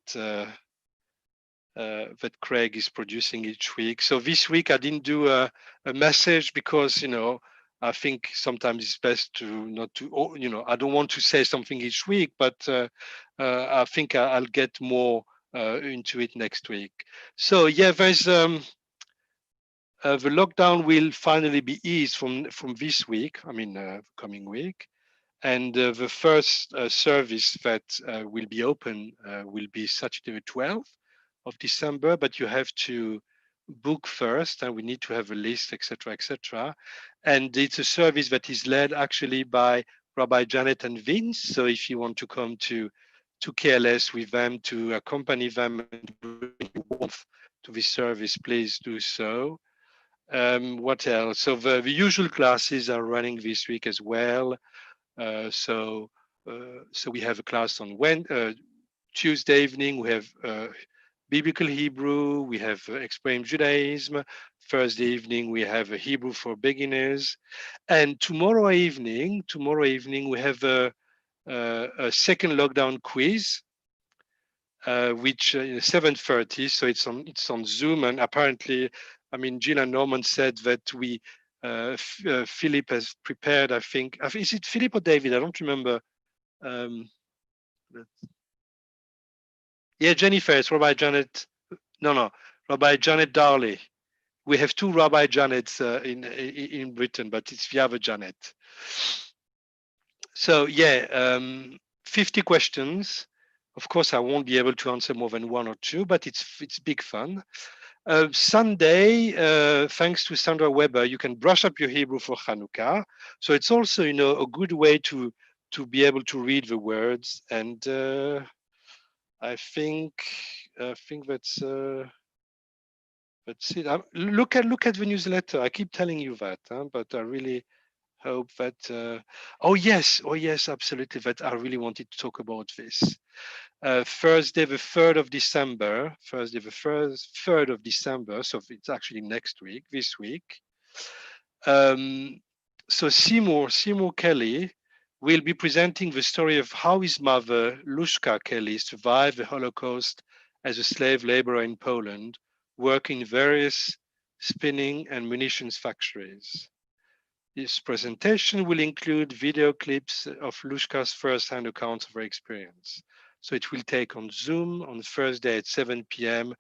Craig is producing each week. So this week I didn't do a message because, you know, I think sometimes it's best to not to, you know, I don't want to say something each week, but I think I'll get more into it next week. So yeah, there's the lockdown will finally be eased from this week. I mean, coming week, and the first service that will be open will be Saturday the 12th of December. But you have to book first, and we need to have a list, etc., etc. And it's a service that is led actually by Rabbi Janet and Vince. So if you want to come to KLS with them, to accompany them and bring warmth to this service, please do so. What else? So the usual classes are running this week as well. So we have a class on Tuesday evening. We have Biblical Hebrew. We have Explain Judaism. Thursday evening we have a Hebrew for beginners, and tomorrow evening we have a second lockdown quiz, which 7:30. So it's on Zoom, and apparently, I mean, Jill and Norman said that Philip has prepared. I think is it Philip or David? I don't remember. Yeah, Jennifer. It's Rabbi Janet. No, Rabbi Janet Darley. We have two Rabbi Janets in Britain, but it's the other Janet. So yeah, 50 questions. Of course, I won't be able to answer more than one or two, but it's big fun. Sunday, thanks to Sandra Weber, you can brush up your Hebrew for Hanukkah. So it's also, you know, a good way to be able to read the words. And I think that's it. Look at the newsletter. I keep telling you that, but I really hope that. Oh yes, absolutely. That I really wanted to talk about this. Thursday, the 3rd of December. Thursday, the 3rd of December. So it's actually next week, this week. So Seymour Kelly will be presenting the story of how his mother, Lushka Kelly, survived the Holocaust as a slave laborer in Poland, working in various spinning and munitions factories. This presentation will include video clips of Lushka's first-hand accounts of her experience. So it will take on Zoom on Thursday at 7 p.m.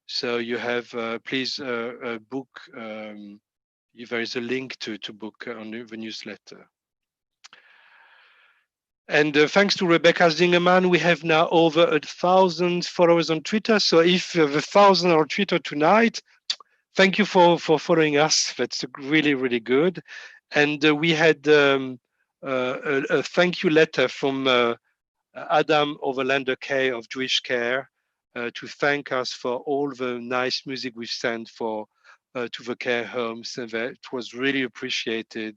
So you have, please book, there is a link to book on the newsletter. And thanks to Rebecca Zingerman, we have now over 1,000 followers on Twitter. So if the 1,000 are on Twitter tonight, thank you for following us. That's really, really good. And we had a thank you letter from Adam Overlander K of Jewish Care to thank us for all the nice music we sent for to the care homes. And it was really appreciated.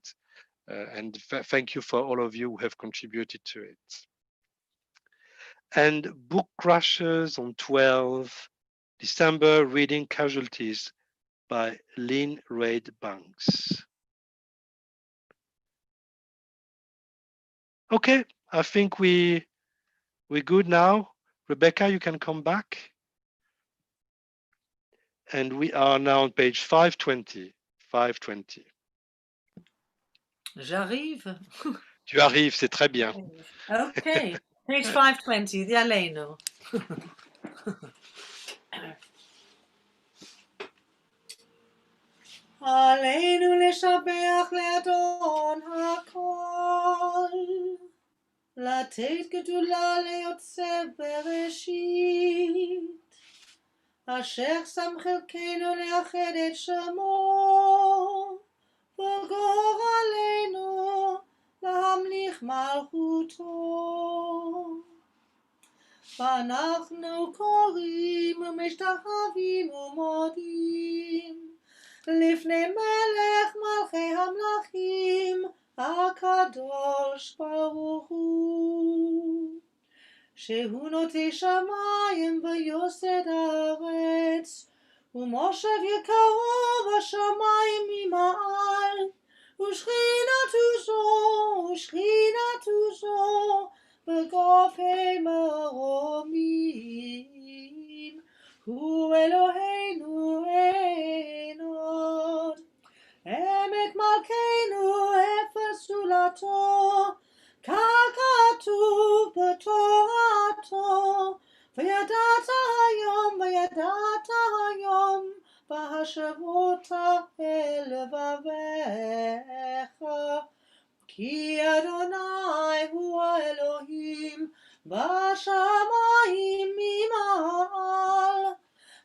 And thank you for all of you who have contributed to it. And Book Crushers on 12 December, reading Casualties by Lynn Reid Banks. Okay, I think we're good now. Rebekka, you can come back. And we are now on page 520. 520. J'arrive. Tu arrives, c'est très bien. Okay, page 520, the Aleinu. עלינו לשבח לאדון הכל, לתת גדולה ליוצא בראשית, אשר שם חלקנו לאחד את שמו, וגורלנו להמליך מלכותו. ואנחנו קוראים ומשתחווים ומודים לפני מלך מלכי המלכים הקדוש ברוך הוא, שהוא נוטה שמיים ויוסד הארץ, ומושב יקרו בשמיים ממעל, ושכינתו זו בגופי מרומים, הוא אלוהינו אין עוד. אמת מלכנו אפס זולתו, ככתוב בתורתו, וידעת היום והשבות אל לבביך, כי אדוני הוא האלוהים בשמיים ממעל,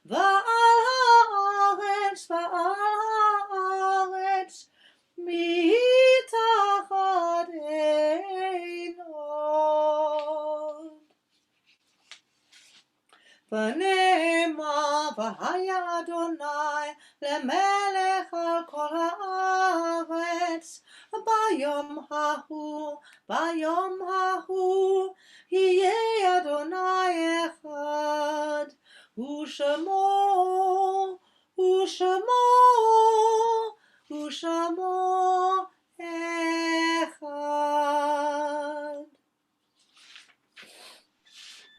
ועל הארץ מתחת אין עוד. ונאמר והיה אדוני למלך על כל הארץ, ביום ההוא יהיה אדוני אחד, ושמו אחד.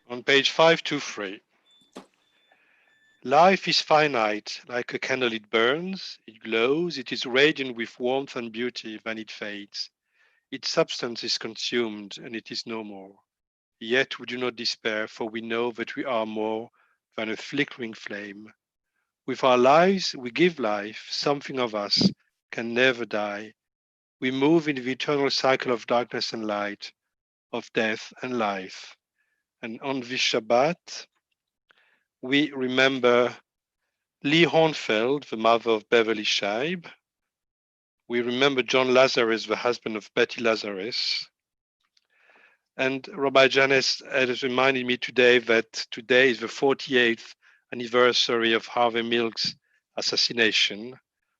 On page 523. Life is finite, like a candle it burns, it glows, it is radiant with warmth and beauty, then it fades. Its substance is consumed, and it is no more. Yet we do not despair, for we know that we are more than a flickering flame. With our lives, we give life. Something of us can never die. We move in the eternal cycle of darkness and light, of death and life. And on this Shabbat, we remember Lee Hornfeld, the mother of Beverly Scheib. We remember John Lazarus, the husband of Betty Lazarus. And Rabbi Janes has reminded me today that today is the 48th anniversary of Harvey Milk's assassination.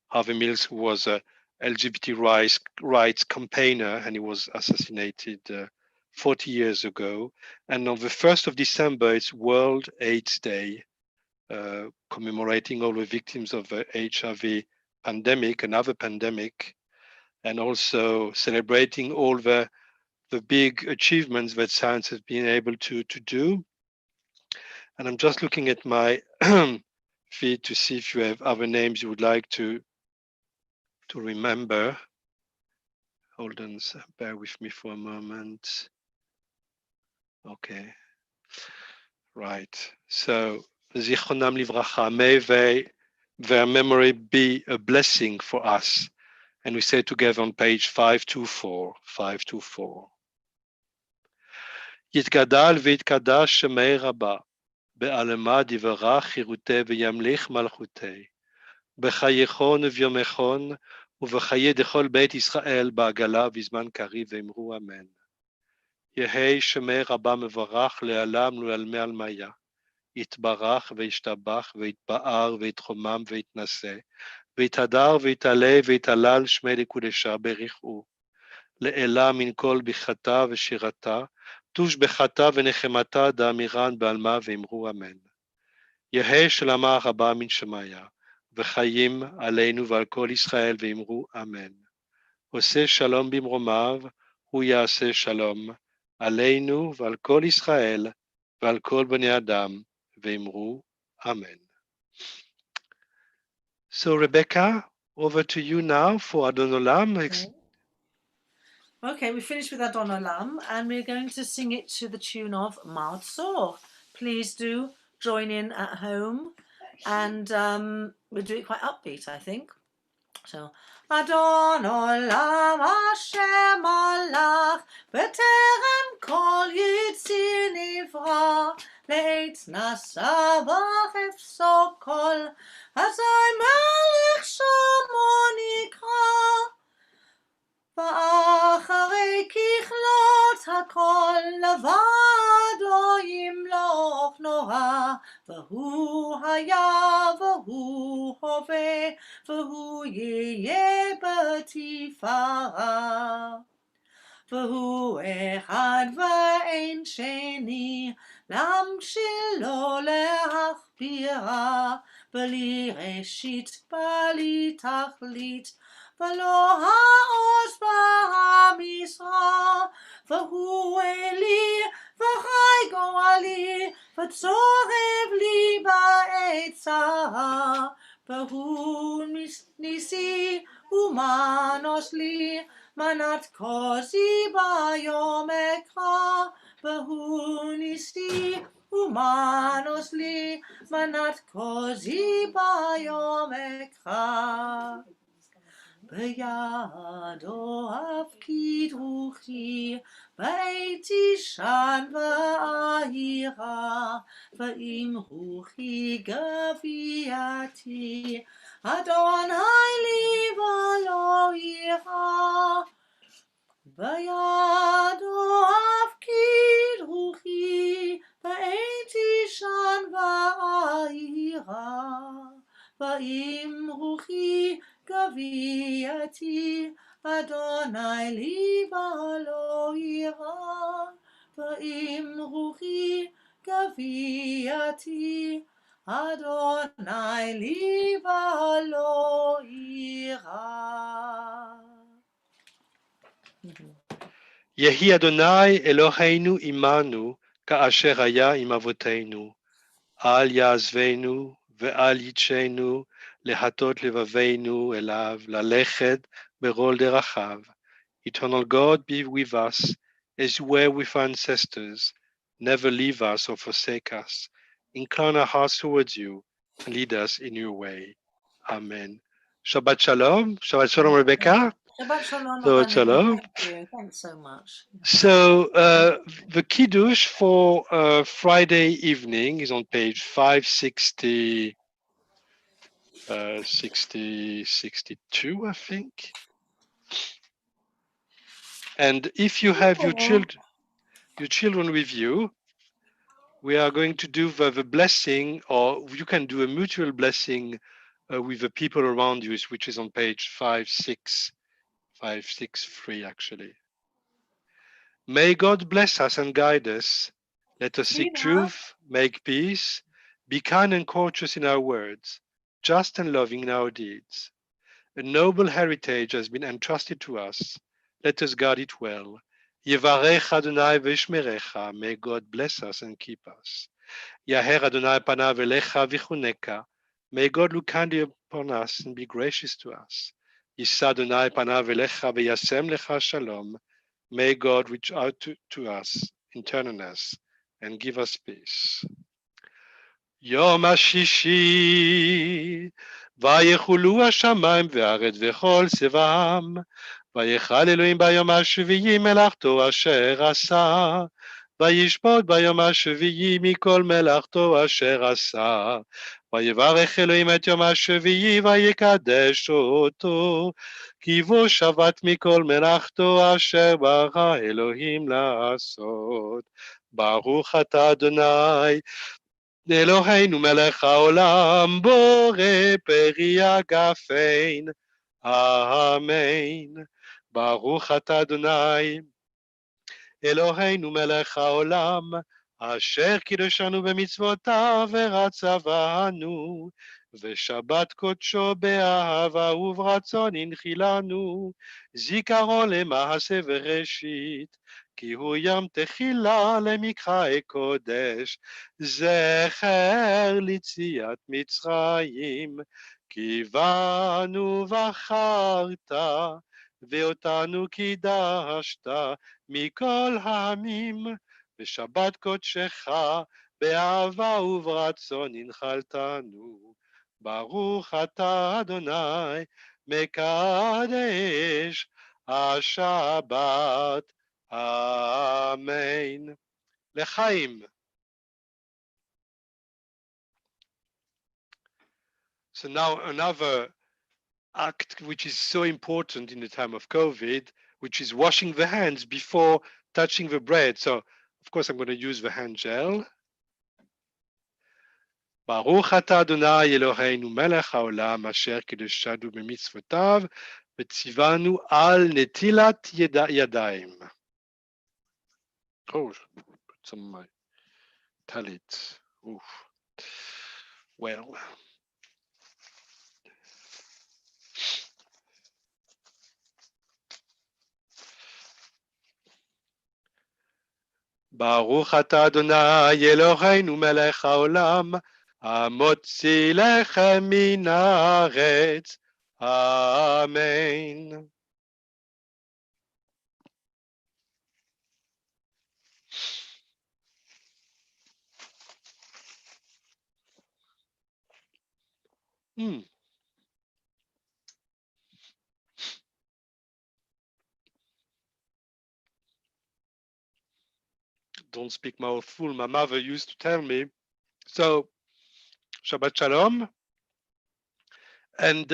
Harvey Milk was a LGBT rights campaigner, and he was assassinated 40 years ago. And on the 1st of December, it's World AIDS Day, commemorating all the victims of the HIV pandemic, another pandemic, and also celebrating all the big achievements that science has been able to do. And I'm just looking at my feed to see if you have other names you would like to remember. Hold on, bear with me for a moment. Okay, right. So, Zichronam Livracha, may their memory be a blessing for us. And we say together on page 524, 524. יתגדל ויתקדש שמי רבה, בעלמא דברה חירותי וימליך מלכותי, בחייכון וביומכון, ובחיי דכל בית ישראל בעגלה בזמן קריב ואמרו אמן. יהי שמי רבה מברך לעלם ולעלמי עלמיה. יתברך וישתבח ויתפאר ויתחומם ויתנשא, ויתהדר ויתעלה ויתהלל שמי לקודשה בריחו. לעילה מן כל ברכתה ושירתה, תושבחתה ונחמתה דאמירן בעלמה ואמרו אמן. יהי שלמה רבה מן שמיה, וחיים עלינו ועל כל ישראל ואמרו אמן. עושה שלום במרומיו, הוא יעשה שלום עלינו ועל כל ישראל ועל כל בני אדם ואמרו אמן. So Rebekka, over to you now for Adon Olam. Okay, we finished with Adon Olam and we're going to sing it to the tune of Ma'atzor. Please do join in at home and we'll do it quite upbeat, I think. So, Adon Olam Hashem Malach B'terem Kol Yitzir Nivra Leit Nasa B'chefso Kol Hazai Melech Shamo Nikra ואחרי ככלות הכל לבד לא ימלוך נורא והוא היה והוא הווה והוא יהיה בתפארה והוא אחד ואין שני להמשילו להכבירה בלי ראשית בלי תכלית ולא העוז והמשרה, והוא אלי וחי גורלי, וצורב לי בעת צרה, והוא ניסי ומנוס לי, מנת כוזי ביום אקרא, והוא ניסי ומנוס לי, מנת כוזי ביום אקרא. בידו הפקיד רוחי, בעת תישן ואהירה, ואם רוחי גבייתי, אדוני לי ולא יירא. בידו הפקיד רוחי, בעת תישן ואהירה, ואם רוחי גבייתי, אדוני לי ולא יירא, ואם רוחי גבייתי, אדוני לי ולא יירא. יהי אדוני אלוהינו עמנו, כאשר היה עם אבותינו. אל יעזבנו ואל יטשנו, להטות לבבינו אליו, ללכת בכל דרכיו. Eternal God, be with us, as you were with our ancestors. Never leave us or forsake us. Incline our hearts towards you, and lead us in your way. Amen. Shabbat Shalom. Shabbat Shalom, Rebekka. Shabbat Shalom. Shabbat Shalom. Thank you. Thanks so much. So the Kiddush for Friday evening is on page 560. 62, I think. And if you have your children with you, we are going to do the blessing, or you can do a mutual blessing with the people around you, which is on page 563 actually. May God bless us and guide us. Let us seek truth, make peace, be kind and courteous in our words, just and loving in our deeds. A noble heritage has been entrusted to us. Let us guard it well. Yevarech Adonai v'yishmerecha. May God bless us and keep us. Yaher Adonai panav elecha v'chuneka. May God look kindly upon us and be gracious to us. Yisa Adonai panav elecha v'yasem lecha shalom. May God reach out to us in tenderness and give us peace. יום השישי, ויחולו השמיים והארץ וכל צבאם, ויחל אלוהים ביום השביעי מלאכתו אשר עשה, וישפוט ביום השביעי מכל מלאכתו אשר עשה, ויברך אלוהים את יום השביעי ויקדש אותו, כי בו שבת מכל מלאכתו אשר ברא אלוהים לעשות. ברוך אתה אדוני אלוהינו מלך העולם, בורא פרי הגפן, אמן. ברוך אתה אדוני אלוהינו מלך העולם, אשר קידשנו במצוותיו ורצה בנו, ושבת קודשו באהבה וברצון הנחילנו, זיכרון למעשה וראשית, כי הוא יום תחילה למקרא קודש, זכר ליציאת מצרים, כי בנו בחרת, ואותנו קידשת מכל העמים, בשבת קודשך באהבה וברצון הנחלתנו. ברוך אתה אדוני מקדש השבת, אמן. לחיים. So now another act which is so important in the time of COVID, which is washing the hands before touching the bread. So, of course, I'm going to use the hand gel. ברוך אתה אדוני אלוהינו מלך העולם אשר קידשנו במצוותיו וציוונו על נטילת ידיים. Oh, put some of my talit. Oof. Well. ברוך אתה אדוני אלוהינו מלך העולם המוציא לחם מן הארץ, אמן. Don't speak mouthful, my mother used to tell me. So, Shabbat Shalom. And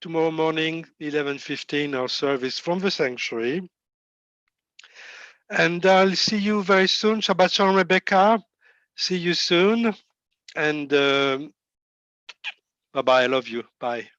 tomorrow morning, 11:15, our service from the sanctuary. And I'll see you very soon. Shabbat Shalom, Rebekka. See you soon. And bye-bye. I love you. Bye.